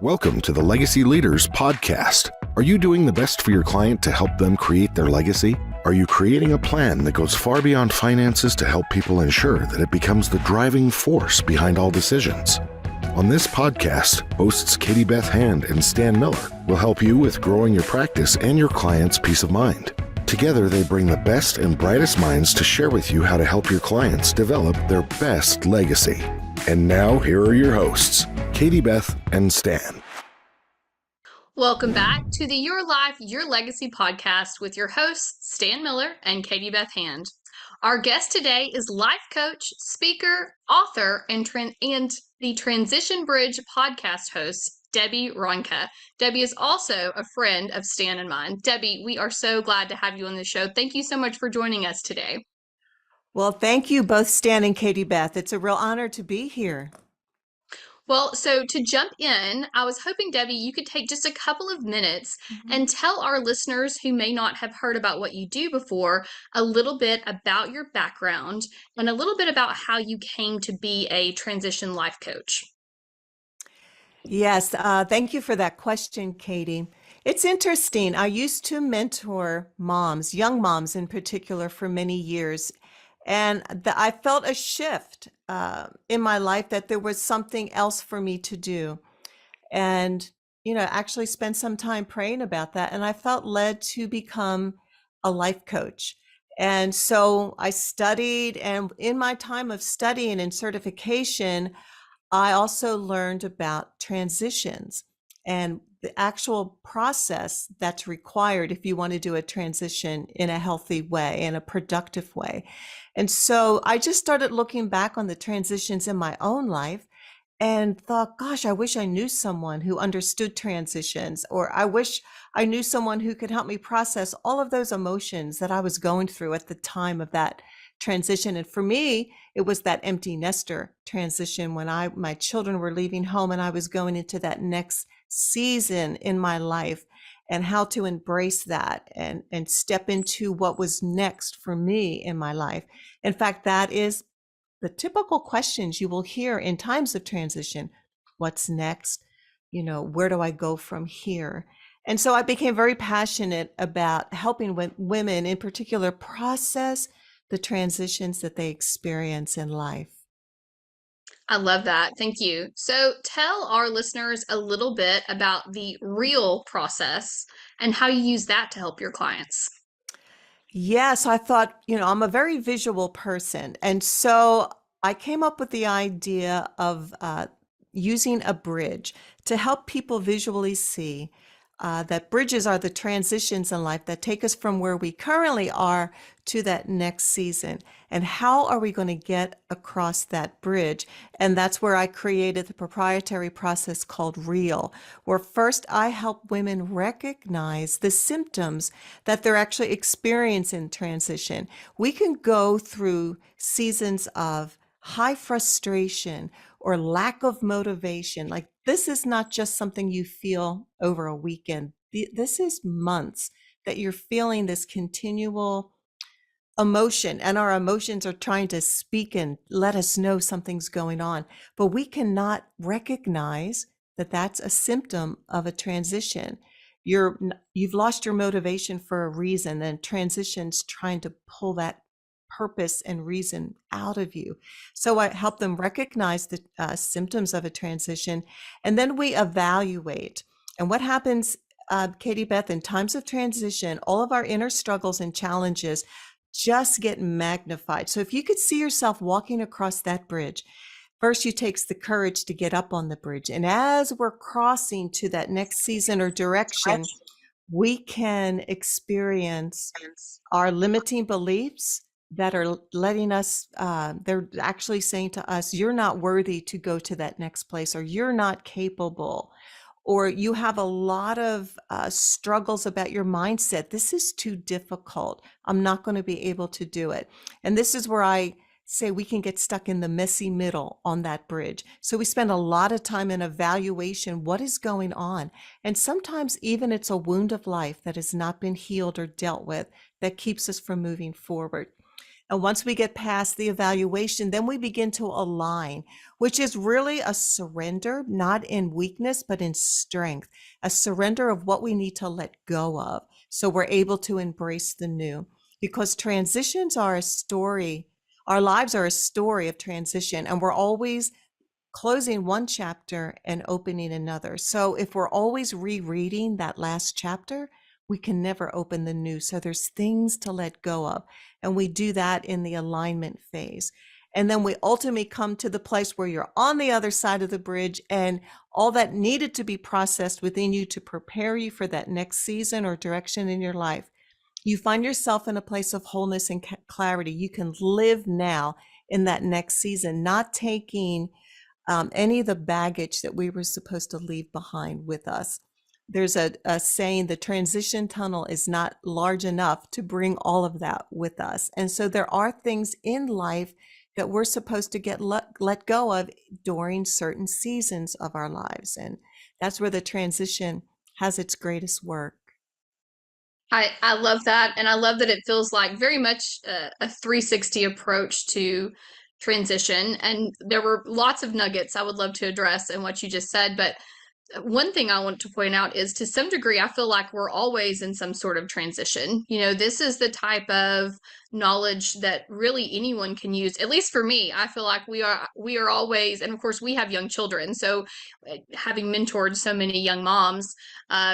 Welcome to the Legacy Leaders Podcast. Are you doing the best for your client to help them create their legacy? Are you creating a plan that goes far beyond finances to help people ensure that it becomes the driving force behind all decisions? On this podcast, hosts Katie Beth Hand and Stan Miller will help you with growing your practice and your client's peace of mind. Together, they bring the best and brightest minds to share with you how to help your clients develop their best legacy. And now, here are your hosts, Katie Beth and Stan. Welcome back to the Your Life, Your Legacy podcast with your hosts, Stan Miller and Katie Beth Hand. Our guest today is life coach, speaker, author, and the Transition Bridge podcast host, Debi Ronca. Debi is also a friend of Stan and mine. Debi, we are so glad to have you on the show. Thank you so much for joining us today. Well, thank you both, Stan and Katie Beth. It's a real honor to be here. Well, so to jump in, I was hoping, Debi, you could take just a couple of minutes and tell our listeners who may not have heard about what you do before a little bit about your background and a little bit about how you came to be a transition life coach. Yes, thank you for that question, Katie. It's interesting. I used to mentor moms, young moms in particular, for many years. And I felt a shift in my life that there was something else for me to do. And, actually spent some time praying about that. And I felt led to become a life coach. And so I studied, and in my time of studying and certification, I also learned about transitions and the actual process that's required if you want to do a transition in a healthy way, in a productive way. And so I just started looking back on the transitions in my own life and thought, gosh, I wish I knew someone who understood transitions, or I wish I knew someone who could help me process all of those emotions that I was going through at the time of that transition. And for me, it was that empty nester transition when my children were leaving home and I was going into that next season in my life, and how to embrace that and step into what was next for me in my life. In fact, that is the typical questions you will hear in times of transition. What's next? Where do I go from here? And so I became very passionate about helping women in particular process the transitions that they experience in life. I love that. Thank you. So tell our listeners a little bit about the real process and how you use that to help your clients. Yes, I thought, I'm a very visual person. And so I came up with the idea of using a bridge to help people visually see that bridges are the transitions in life that take us from where we currently are to that next season. And how are we going to get across that bridge? And that's where I created the proprietary process called REAL, where first I help women recognize the symptoms that they're actually experiencing in transition. We can go through seasons of high frustration or lack of motivation. Like, this is not just something you feel over a weekend. This is months that you're feeling this continual emotion, and our emotions are trying to speak and let us know something's going on. But we cannot recognize that that's a symptom of a transition. You've lost your motivation for a reason, and transition's trying to pull that purpose and reason out of you. So I help them recognize the symptoms of a transition, and then we evaluate. And what happens, Katie Beth, in times of transition, all of our inner struggles and challenges just get magnified. So if you could see yourself walking across that bridge, first you takes the courage to get up on the bridge. And as we're crossing to that next season or direction, we can experience our limiting beliefs that are letting us, they're actually saying to us, you're not worthy to go to that next place, or you're not capable, or you have a lot of struggles about your mindset. This is too difficult. I'm not going to be able to do it. And this is where I say we can get stuck in the messy middle on that bridge. So we spend a lot of time in evaluation. What is going on? And sometimes even it's a wound of life that has not been healed or dealt with that keeps us from moving forward. And once we get past the evaluation, then we begin to align, which is really a surrender, not in weakness, but in strength, a surrender of what we need to let go of. So we're able to embrace the new, because transitions are a story. Our lives are a story of transition, and we're always closing one chapter and opening another. So if we're always rereading that last chapter, we can never open the new. So there's things to let go of. And we do that in the alignment phase. And then we ultimately come to the place where you're on the other side of the bridge, and all that needed to be processed within you to prepare you for that next season or direction in your life. You find yourself in a place of wholeness and clarity. You can live now in that next season, not taking any of the baggage that we were supposed to leave behind with us. There's a saying, the transition tunnel is not large enough to bring all of that with us. And so there are things in life that we're supposed to get let go of during certain seasons of our lives. And that's where the transition has its greatest work. I love that. And I love that it feels like very much a 360 approach to transition. And there were lots of nuggets I would love to address in what you just said. But one thing I want to point out is, to some degree, I feel like we're always in some sort of transition. You know, this is the type of knowledge that really anyone can use. At least for me, I feel like we are always, and of course we have young children. So having mentored so many young moms,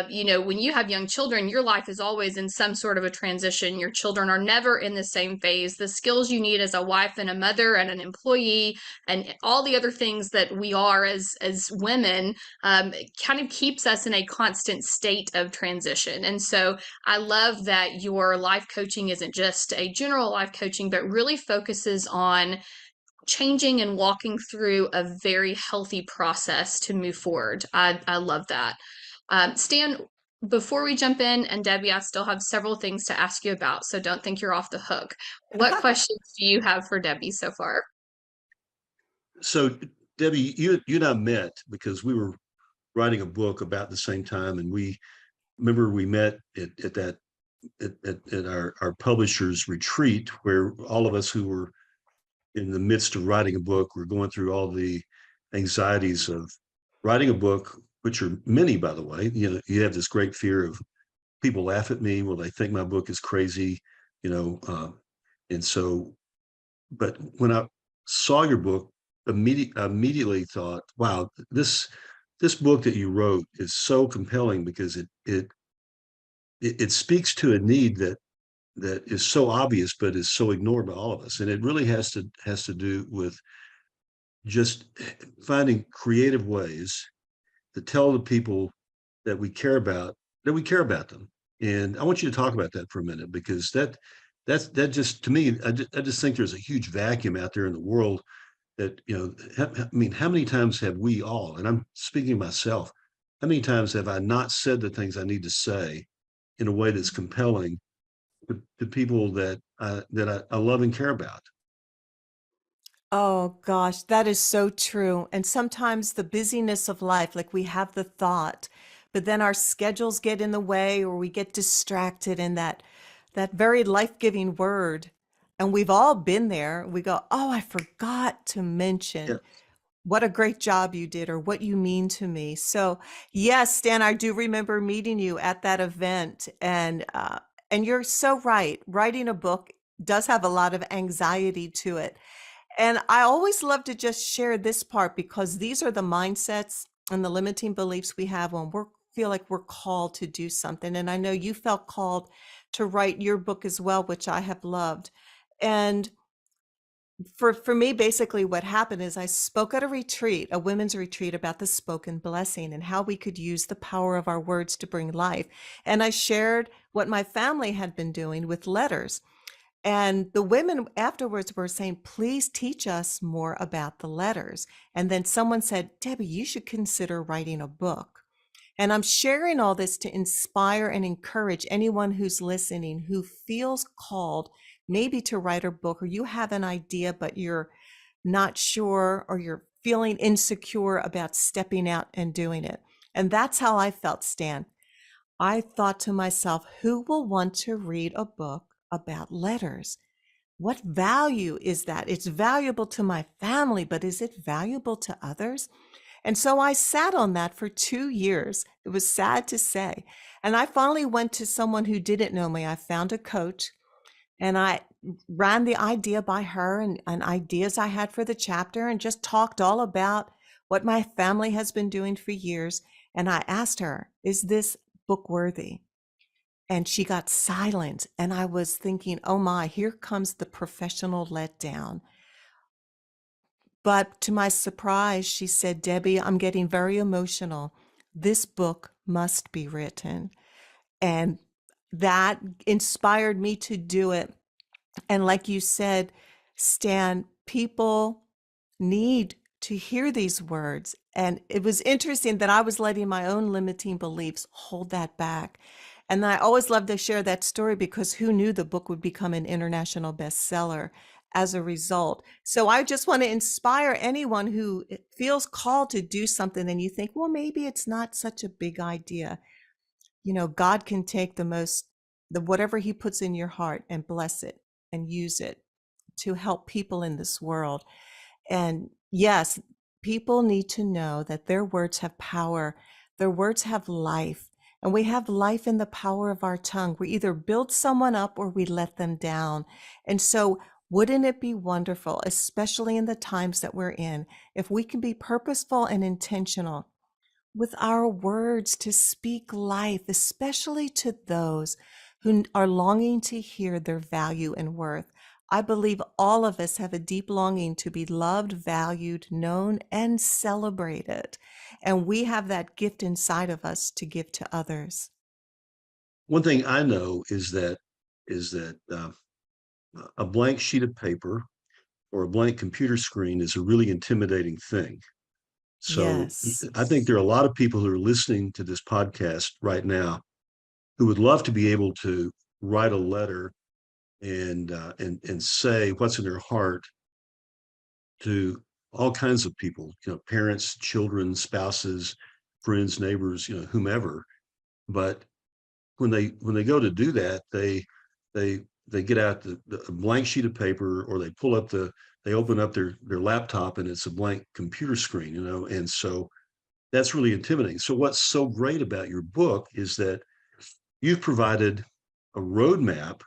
you know, when you have young children, your life is always in some sort of a transition. Your children are never in the same phase. The skills you need as a wife and a mother and an employee and all the other things that we are as women, kind of keeps us in a constant state of transition. And so I love that your life coaching isn't just a general life coaching, but really focuses on changing and walking through a very healthy process to move forward. I love that. Stan, before we jump in, and Debbie, I still have several things to ask you about, so don't think you're off the hook. What questions do you have for Debbie so far? So, Debbie, you and I met because we were writing a book about the same time, and we met at our publisher's retreat, where all of us who were in the midst of writing a book were going through all the anxieties of writing a book, which are many, by the way. You know, you have this great fear of people laugh at me, will they think my book is crazy, you know, and so, but when I saw your book, immediately thought, wow, this book that you wrote is so compelling, because it speaks to a need that is so obvious but is so ignored by all of us. And it really has to do with just finding creative ways to tell the people that we care about them. And I want you to talk about that for a minute, because that just, to me, I just think there's a huge vacuum out there in the world that, you know, I mean, how many times have we all, and I'm speaking of myself, how many times have I not said the things I need to say in a way that's compelling to people that I love and care about? Oh gosh, that is so true. And sometimes the busyness of life, like we have the thought, but then our schedules get in the way, or we get distracted in that very life-giving word. And we've all been there. We go, "Oh, I forgot to mention Yeah. what a great job you did, or what you mean to me." So, yes, Stan, I do remember meeting you at that event, and you're so right. Writing a book does have a lot of anxiety to it. And I always love to just share this part, because these are the mindsets and the limiting beliefs we have when we feel like we're called to do something. And I know you felt called to write your book as well, which I have loved. And for me, basically what happened is I spoke at a retreat, a women's retreat, about the spoken blessing and how we could use the power of our words to bring life. And I shared what my family had been doing with letters. And the women afterwards were saying, "Please teach us more about the letters." And then someone said, "Debbie, you should consider writing a book." And I'm sharing all this to inspire and encourage anyone who's listening, who feels called maybe to write a book, or you have an idea, but you're not sure, or you're feeling insecure about stepping out and doing it. And that's how I felt, Stan. I thought to myself, who will want to read a book about letters? What value is that? It's valuable to my family, but is it valuable to others? And so I sat on that for 2 years. It was sad to say. And I finally went to someone who didn't know me. I found a coach and I ran the idea by her and ideas I had for the chapter and just talked all about what my family has been doing for years. And I asked her, is this book worthy? And she got silent. And I was thinking, oh my, here comes the professional letdown. But to my surprise, she said, Debbie, I'm getting very emotional. This book must be written. And that inspired me to do it. And like you said, Stan, people need to hear these words. And it was interesting that I was letting my own limiting beliefs hold that back. And I always love to share that story because who knew the book would become an international bestseller as a result? So I just want to inspire anyone who feels called to do something and you think, well, maybe it's not such a big idea. You know, God can take the whatever he puts in your heart and bless it and use it to help people in this world. And yes, people need to know that their words have power. Their words have life. And we have life in the power of our tongue. We either build someone up or we let them down. And so wouldn't it be wonderful, especially in the times that we're in, if we can be purposeful and intentional with our words to speak life, especially to those who are longing to hear their value and worth. I believe all of us have a deep longing to be loved, valued, known, and celebrated. And we have that gift inside of us to give to others. One thing I know is that a blank sheet of paper or a blank computer screen is a really intimidating thing. So Yes. I think there are a lot of people who are listening to this podcast right now who would love to be able to write a letter and say what's in their heart to all kinds of people, parents, children, spouses, friends, neighbors, whomever. But when they go to do that, they they get out the blank sheet of paper, or they open up their laptop and it's a blank computer screen, and so that's really intimidating. So what's so great about your book is that you've provided a roadmap.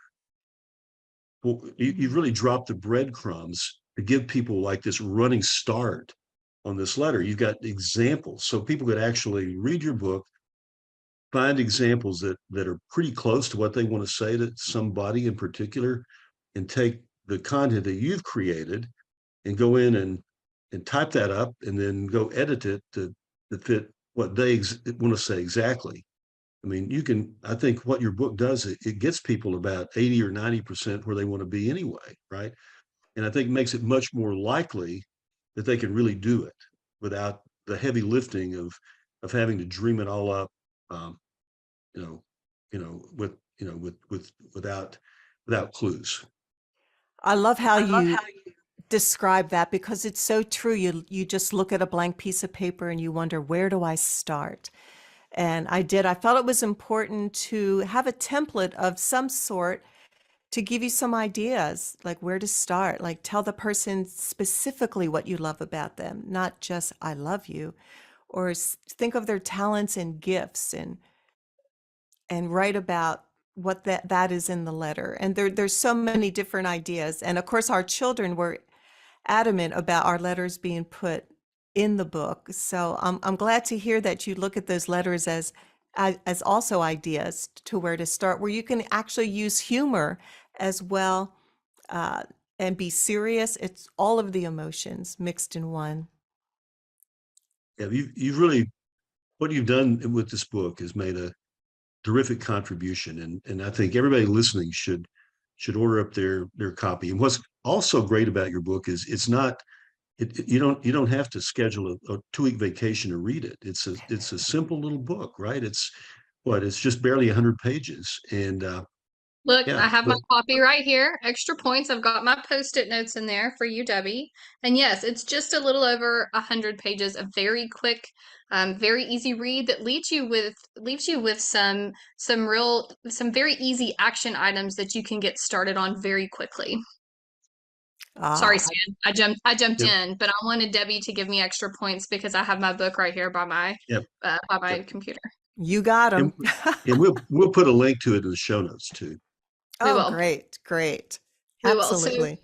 Well, you've really dropped the breadcrumbs to give people like this running start on this letter. You've got examples so people could actually read your book, find examples that are pretty close to what they want to say to somebody in particular, and take the content that you've created and go in and type that up and then go edit it to fit what they want to say exactly. I mean, I think what your book does, it gets people about 80 or 90% where they want to be anyway, right? And I think it makes it much more likely that they can really do it without the heavy lifting of having to dream it all up, um, you know, without clues. I love how you describe that because it's so true. You just look at a blank piece of paper and you wonder, where do I start? And I felt it was important to have a template of some sort to give you some ideas, like where to start, like tell the person specifically what you love about them, not just I love you, or think of their talents and gifts and write about what that is in the letter. And there's so many different ideas. And of course, our children were adamant about our letters being put in the book. So I'm glad to hear that you look at those letters as also ideas to where to start, where you can actually use humor as well, and be serious. It's all of the emotions mixed in one. Yeah, you've really, what you've done with this book has made a terrific contribution, and I think everybody listening should order up their copy. And what's also great about your book is it's not you don't have to schedule a 2-week vacation to read it. It's a simple little book, right? It's just barely 100 pages, and Look, yeah, I have my but copy right here. Extra points. I've got my post-it notes in there for you, Debbie. And yes, it's just a little over 100 pages, a very quick, very easy read that leaves you with some very easy action items that you can get started on very quickly. Sorry, Ah, Stan. I jumped Yep. in, but I wanted Debbie to give me extra points because I have my book right here Yep. by my Yep. computer. you got And, them. and we'll put a link to it in the show notes too. We Oh, will. great, great. We will. Absolutely.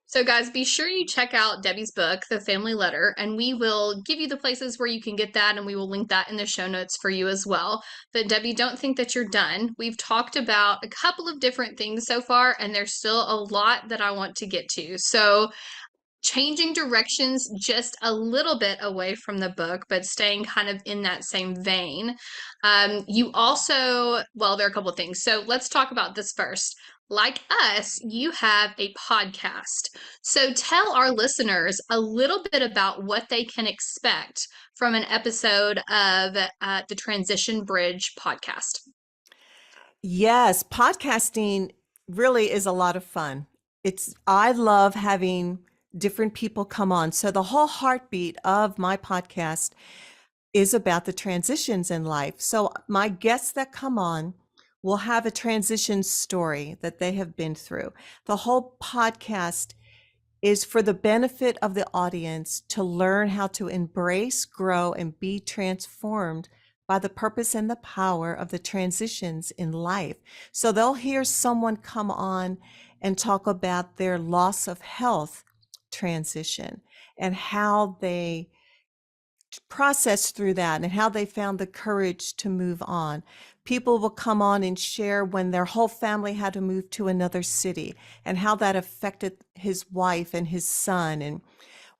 So guys, be sure you check out Debbie's book, The Family Letter, and we will give you the places where you can get that, and we will link that in the show notes for you as well. But Debbie, don't think that you're done. We've talked about a couple of different things so far, and there's still a lot that I want to get to. So changing directions just a little bit away from the book, but staying kind of in that same vein. You also, well, there are a couple of things. So let's talk about this first. Like us, you have a podcast. So tell our listeners a little bit about what they can expect from an episode of the Transition Bridge podcast. Yes, podcasting really is a lot of fun. I love having different people come on. So the whole heartbeat of my podcast is about the transitions in life. So my guests that come on will have a transition story that they have been through. The whole podcast is for the benefit of the audience to learn how to embrace, grow, and be transformed by the purpose and the power of the transitions in life. So they'll hear someone come on and talk about their loss of health transition and how they processed through that and how they found the courage to move on. People will come on and share when their whole family had to move to another city and how that affected his wife and his son and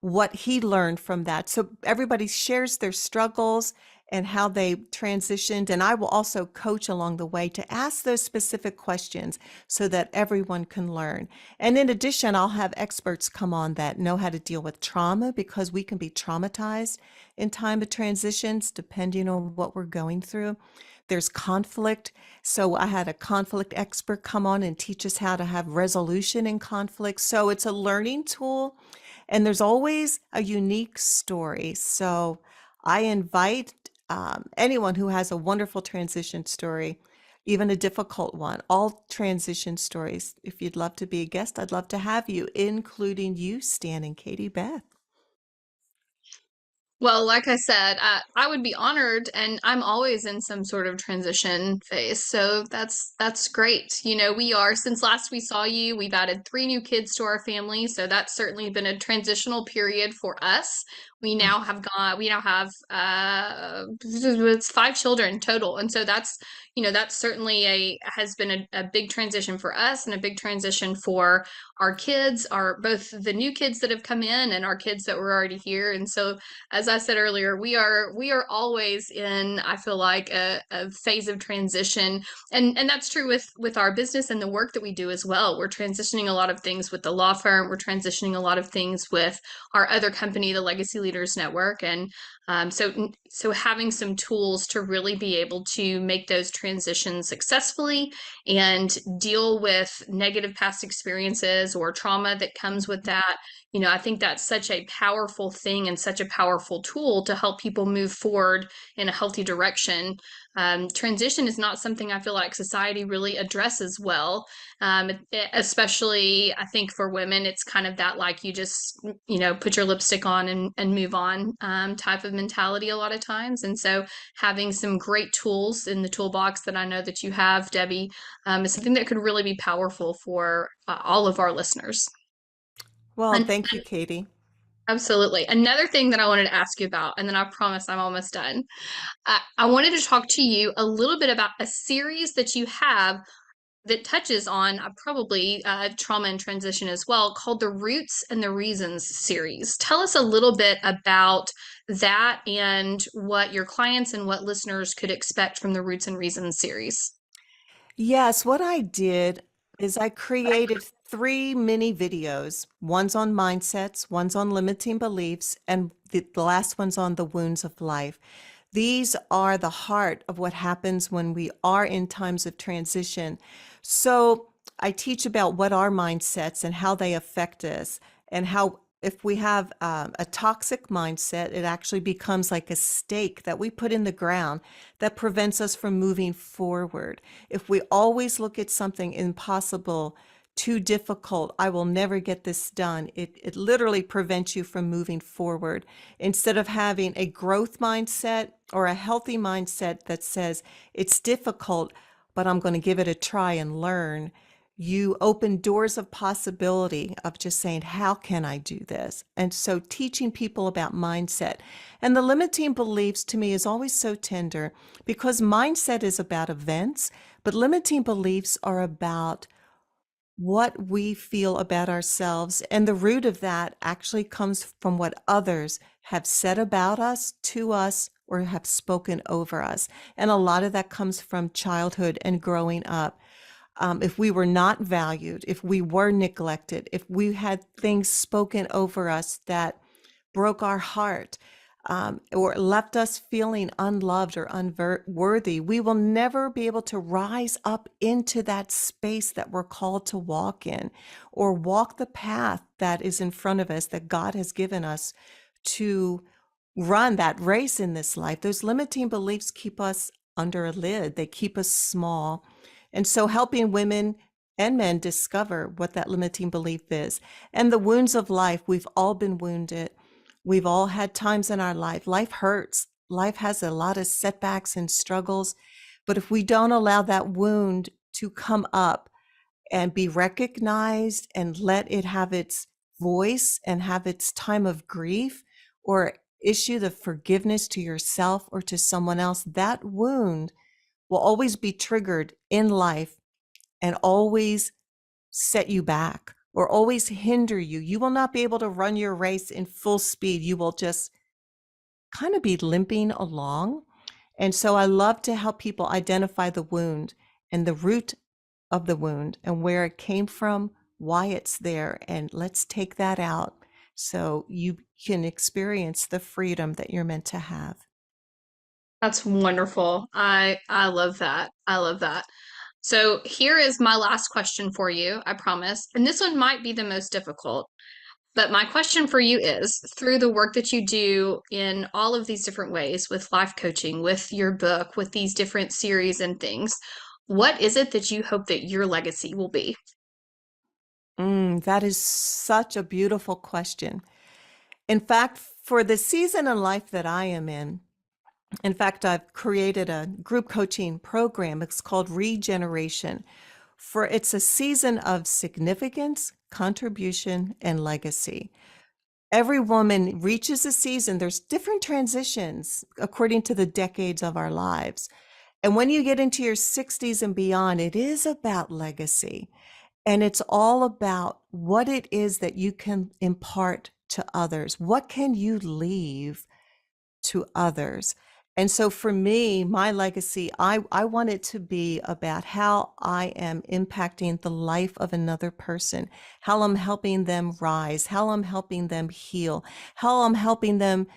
what he learned from that. So everybody shares their struggles and how they transitioned. And I will also coach along the way to ask those specific questions so that everyone can learn. And in addition, I'll have experts come on that know how to deal with trauma because we can be traumatized in time of transitions depending on what we're going through. There's conflict. So I had a conflict expert come on and teach us how to have resolution in conflict. So it's a learning tool. And there's always a unique story. So I invite anyone who has a wonderful transition story, even a difficult one, all transition stories. If you'd love to be a guest, I'd love to have you, including you, Stan and Katie Beth. Well, like I said, I would be honored, and I'm always in some sort of transition phase. So that's great. You know, we are since last we saw you, we've added 3 new kids to our family, so that's certainly been a transitional period for us. We now have it's 5 children total, and so that's certainly has been a big transition for us and a big transition for our kids, our both the new kids that have come in and our kids that were already here, and so as I said earlier, we are always in, I feel like, a phase of transition, and that's true with our business and the work that we do as well. We're transitioning a lot of things with the law firm. We're transitioning a lot of things with our other company, the Legacy Leaders Network, and so having some tools to really be able to make those transitions successfully and deal with negative past experiences or trauma that comes with that. You know, I think that's such a powerful thing and such a powerful tool to help people move forward in a healthy direction. Transition is not something I feel like society really addresses well, especially I think for women, it's kind of that like you just, put your lipstick on and move on type of mentality a lot of times. And so having some great tools in the toolbox that I know that you have, Debbie, is something that could really be powerful for all of our listeners. Well, And thank you, Katie. absolutely. Another thing that I wanted to ask you about, and then I promise I'm almost done. I wanted to talk to you a little bit about a series that you have that touches on probably trauma and transition as well, called the Roots and the Reasons series. Tell us a little bit about that and what your clients and what listeners could expect from the Roots and Reasons series. Yes, what I did is I created 3 mini videos. One's on mindsets, one's on limiting beliefs, and the last one's on the wounds of life. These are the heart of what happens when we are in times of transition. So I teach about what are mindsets and how they affect us, and how if we have a toxic mindset, it actually becomes like a stake that we put in the ground that prevents us from moving forward. If we always look at something impossible too difficult. I will never get this done. It literally prevents you from moving forward. Instead of having a growth mindset or a healthy mindset that says it's difficult, but I'm going to give it a try and learn, you open doors of possibility of just saying, how can I do this? And so teaching people about mindset and the limiting beliefs to me is always so tender because mindset is about events, but limiting beliefs are about what we feel about ourselves. And the root of that actually comes from what others have said about us, to us, or have spoken over us. And a lot of that comes from childhood and growing up. If we were not valued, if we were neglected, if we had things spoken over us that broke our heart, or left us feeling unloved or unworthy, we will never be able to rise up into that space that we're called to walk in or walk the path that is in front of us that God has given us to run that race in this life. Those limiting beliefs keep us under a lid. They keep us small. And so helping women and men discover what that limiting belief is. And the wounds of life, we've all been wounded. We've all had times in our life. Life hurts. Life has a lot of setbacks and struggles. But if we don't allow that wound to come up and be recognized and let it have its voice and have its time of grief, or issue the forgiveness to yourself or to someone else, that wound will always be triggered in life and always set you back or always hinder you. You will not be able to run your race in full speed. You will just kind of be limping along. And so I love to help people identify the wound and the root of the wound and where it came from, why it's there. And let's take that out so you can experience the freedom that you're meant to have. That's wonderful. I love that. I love that. So here is my last question for you, I promise. And this one might be the most difficult. But my question for you is, through the work that you do in all of these different ways with life coaching, with your book, with these different series and things, what is it that you hope that your legacy will be? That is such a beautiful question. In fact, for the season of life that I am in fact, I've created a group coaching program. It's called Regeneration. It's a season of significance, contribution, and legacy. Every woman reaches a season. There's different transitions according to the decades of our lives. And when you get into your 60s and beyond, it is about legacy. And it's all about what it is that you can impart to others. What can you leave to others? And so for me, my legacy, I want it to be about how I am impacting the life of another person, how I'm helping them rise, how I'm helping them heal, how I'm helping them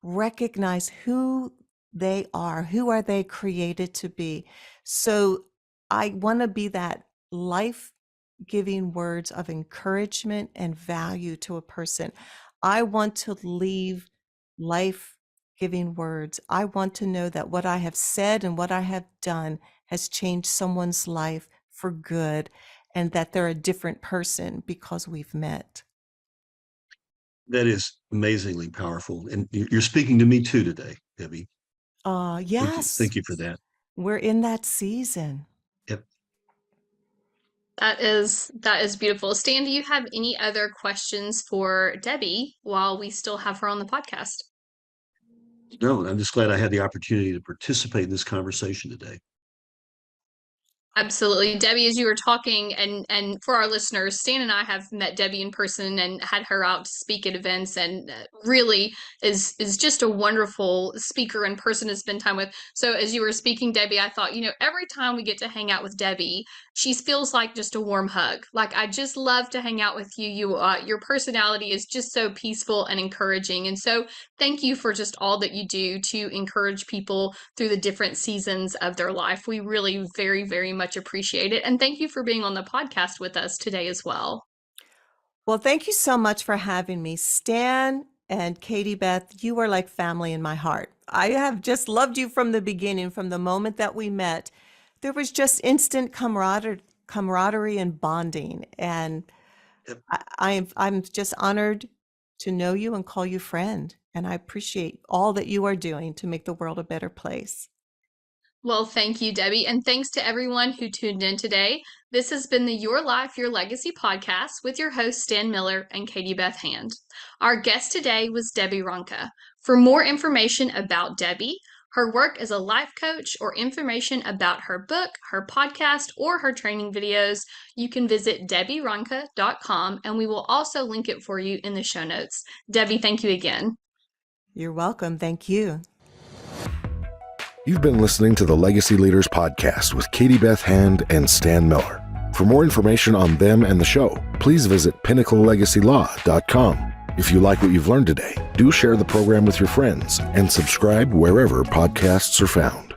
recognize who they are, who are they created to be. So I want to be that life-giving words of encouragement and value to a person. I want to leave life-giving words. I want to know that what I have said and what I have done has changed someone's life for good, and that they're a different person because we've met. That is amazingly powerful. And you're speaking to me too today, Debbie. Yes, Thank you for that. we're in that season. Yep. That is beautiful. Stan, do you have any other questions for Debi while we still have her on the podcast? No, I'm just glad I had the opportunity to participate in this conversation today. Absolutely. Debi, as you were talking, and for our listeners, Stan and I have met Debi in person and had her out to speak at events, and really is just a wonderful speaker and person to spend time with. So as you were speaking, Debi, I thought, every time we get to hang out with Debi, she feels like just a warm hug. Like, I just love to hang out with you. Your personality is just so peaceful and encouraging. And so thank you for just all that you do to encourage people through the different seasons of their life. We really very, very much appreciate it. And thank you for being on the podcast with us today as well. Well, thank you so much for having me. Stan and Katie Beth, you are like family in my heart. I have just loved you from the beginning, from the moment that we met. There was just instant camaraderie and bonding. And Yep. I'm just honored to know you and call you friend. And I appreciate all that you are doing to make the world a better place. Well, thank you, Debbie. And thanks to everyone who tuned in today. This has been the Your Life, Your Legacy podcast with your hosts, Stan Miller and Katie Beth Hand. Our guest today was Debi Ronca. For more information about Debbie, her work as a life coach, or information about her book, her podcast, or her training videos, you can visit DebiRonca.com, and we will also link it for you in the show notes. Debbie, thank you again. You're welcome. Thank you. You've been listening to the Legacy Leaders Podcast with Katie Beth Hand and Stan Miller. For more information on them and the show, please visit PinnacleLegacyLaw.com. If you like what you've learned today, do share the program with your friends and subscribe wherever podcasts are found.